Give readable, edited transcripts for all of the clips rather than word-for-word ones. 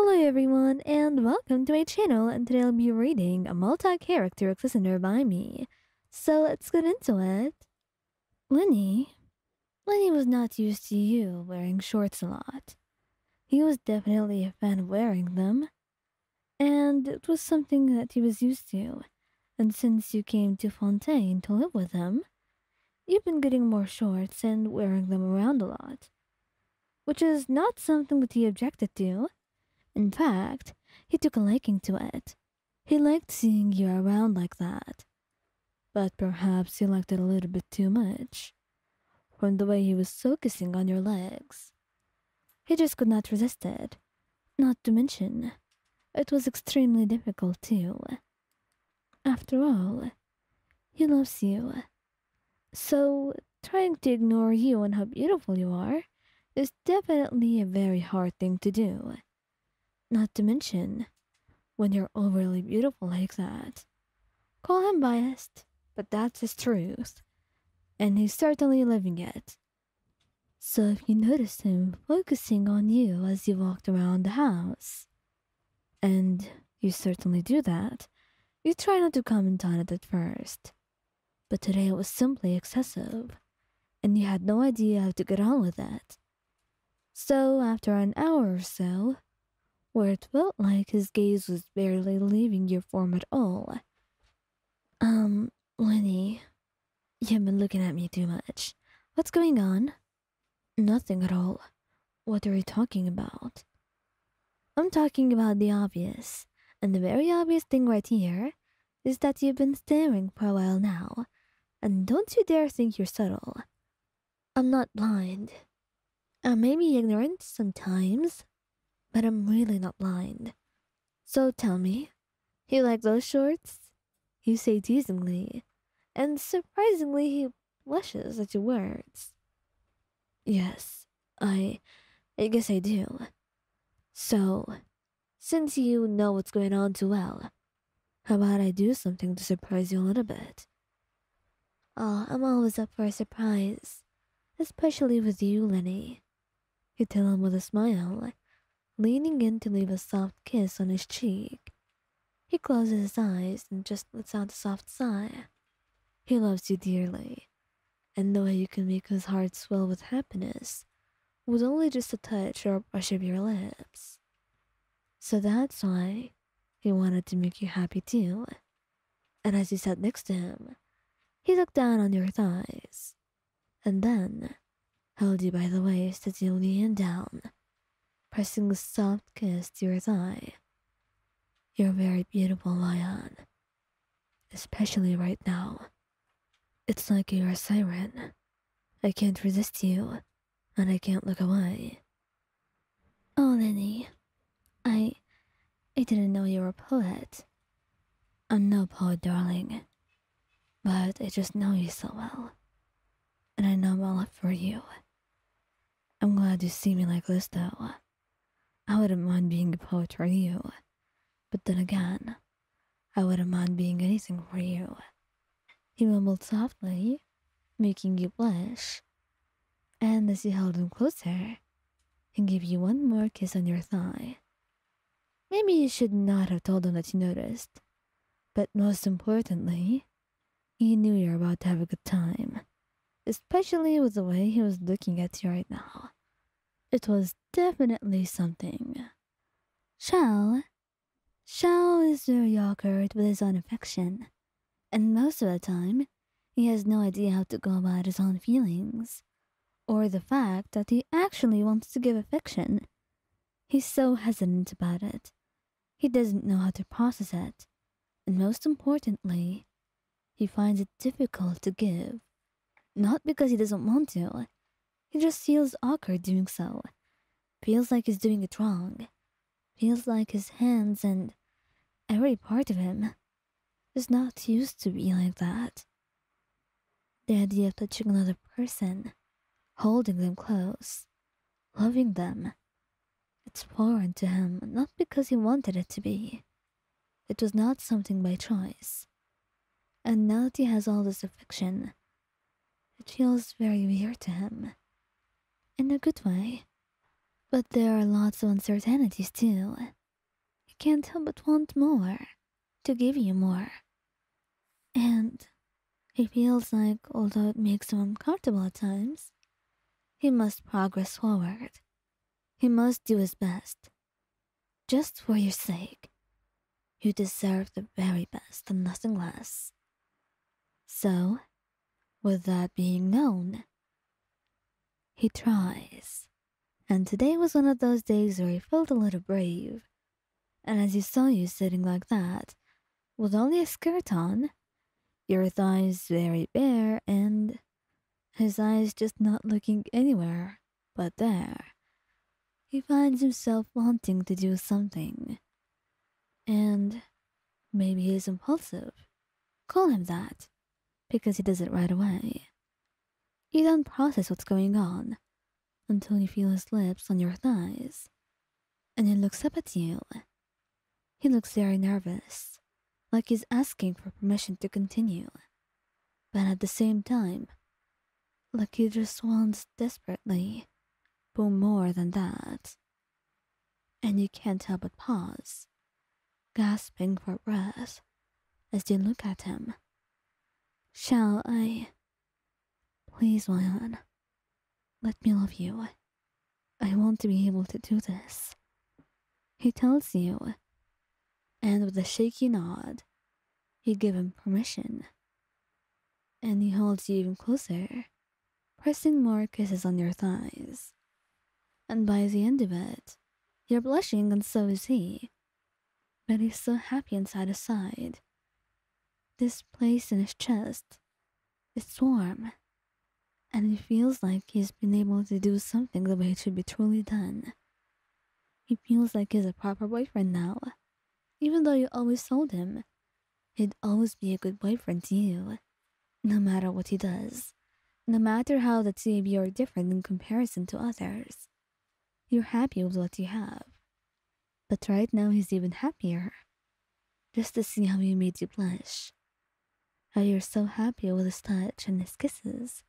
Hello everyone and welcome to my channel, and today I'll be reading a multi-character listener by me. So let's get into it. Lyney. Lyney was not used to you wearing shorts a lot. He was definitely a fan of wearing them, and it was something that he was used to. And since you came to Fontaine to live with him, you've been getting more shorts and wearing them around a lot, which is not something that he objected to. In fact, he took a liking to it. He liked seeing you around like that. But perhaps he liked it a little bit too much. From the way he was focusing on your legs. He just could not resist it. Not to mention, it was extremely difficult too. After all, he loves you. So, trying to ignore you and how beautiful you are is definitely a very hard thing to do. Not to mention, when you're overly beautiful like that. Call him biased, but that's his truth. And he's certainly living it. So if you noticed him focusing on you as you walked around the house, and you certainly do that, you try not to comment on it at first. But today it was simply excessive, and you had no idea how to get on with it. So after an hour or so, where it felt like his gaze was barely leaving your form at all. Lyney, you've been looking at me too much. What's going on? Nothing at all. What are you talking about? I'm talking about the obvious, and the very obvious thing right here is that you've been staring for a while now, and don't you dare think you're subtle. I'm not blind. I may be ignorant sometimes, but I'm really not blind. So tell me, you like those shorts? You say teasingly, and surprisingly he blushes at your words. Yes, I guess I do. So, since you know what's going on too well, how about I do something to surprise you a little bit? Oh, I'm always up for a surprise, especially with you, Lyney. You tell him with a smile, leaning in to leave a soft kiss on his cheek. He closes his eyes and just lets out a soft sigh. He loves you dearly, and the way you can make his heart swell with happiness with only just a touch or a brush of your lips. So that's why he wanted to make you happy too. And as you sat next to him, he looked down on your thighs, and then held you by the waist as you leaned down, pressing a soft kiss to your thigh. You're very beautiful, Lion. Especially right now. It's like you're a siren. I can't resist you, and I can't look away. Oh, Lyney, I didn't know you were a poet. I'm no poet, darling, but I just know you so well, and I know I'm all up for you. I'm glad you see me like this, though. I wouldn't mind being a poet for you. But then again, I wouldn't mind being anything for you. He mumbled softly, making you blush, and as you held him closer, he gave you one more kiss on your thigh. Maybe you should not have told him that you noticed, but most importantly, he knew you were about to have a good time, especially with the way he was looking at you right now. It was definitely something. Xiao is very awkward with his own affection, and most of the time, he has no idea how to go about his own feelings, or the fact that he actually wants to give affection. He's so hesitant about it. He doesn't know how to process it, and most importantly, he finds it difficult to give. Not because he doesn't want to, he just feels awkward doing so. Feels like he's doing it wrong. Feels like his hands and every part of him is not used to be like that. The idea of touching another person, holding them close, loving them, it's foreign to him, not because he wanted it to be. It was not something by choice. And now that he has all this affection, it feels very weird to him. In a good way. But there are lots of uncertainties too. You can't help but want more, to give you more. And he feels like, although it makes him uncomfortable at times, he must progress forward. He must do his best. Just for your sake. You deserve the very best and nothing less. So, with that being known, he tries. And today was one of those days where he felt a little brave. And as he saw you sitting like that, with only a skirt on, your thighs very bare, and his eyes just not looking anywhere but there, he finds himself wanting to do something. And maybe he's impulsive. Call him that, because he does it right away. You don't process what's going on until you feel his lips on your thighs, and he looks up at you. He looks very nervous, like he's asking for permission to continue, but at the same time, like he just wants desperately, but more than that. And you can't help but pause, gasping for breath as you look at him. Shall I? Please, Wyan, let me love you. I want to be able to do this. He tells you, and with a shaky nod, you give him permission. And he holds you even closer, pressing more kisses on your thighs. And by the end of it, you're blushing and so is he. But he's so happy inside his side. This place in his chest, it's warm. And he feels like he's been able to do something the way it should be truly done. He feels like he's a proper boyfriend now. Even though you always told him he'd always be a good boyfriend to you, no matter what he does, no matter how the two of you are different in comparison to others. You're happy with what you have. But right now he's even happier. Just to see how he made you blush. How you're so happy with his touch and his kisses.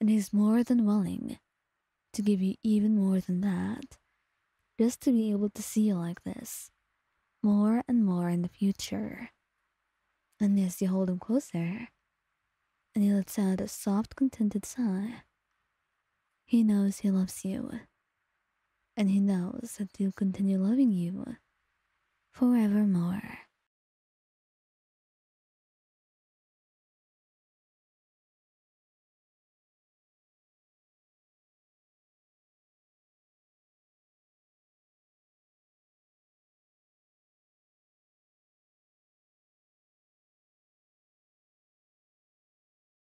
And he's more than willing to give you even more than that, just to be able to see you like this, more and more in the future. And as you hold him closer, and he lets out a soft, contented sigh, he knows he loves you, and he knows that he'll continue loving you forevermore.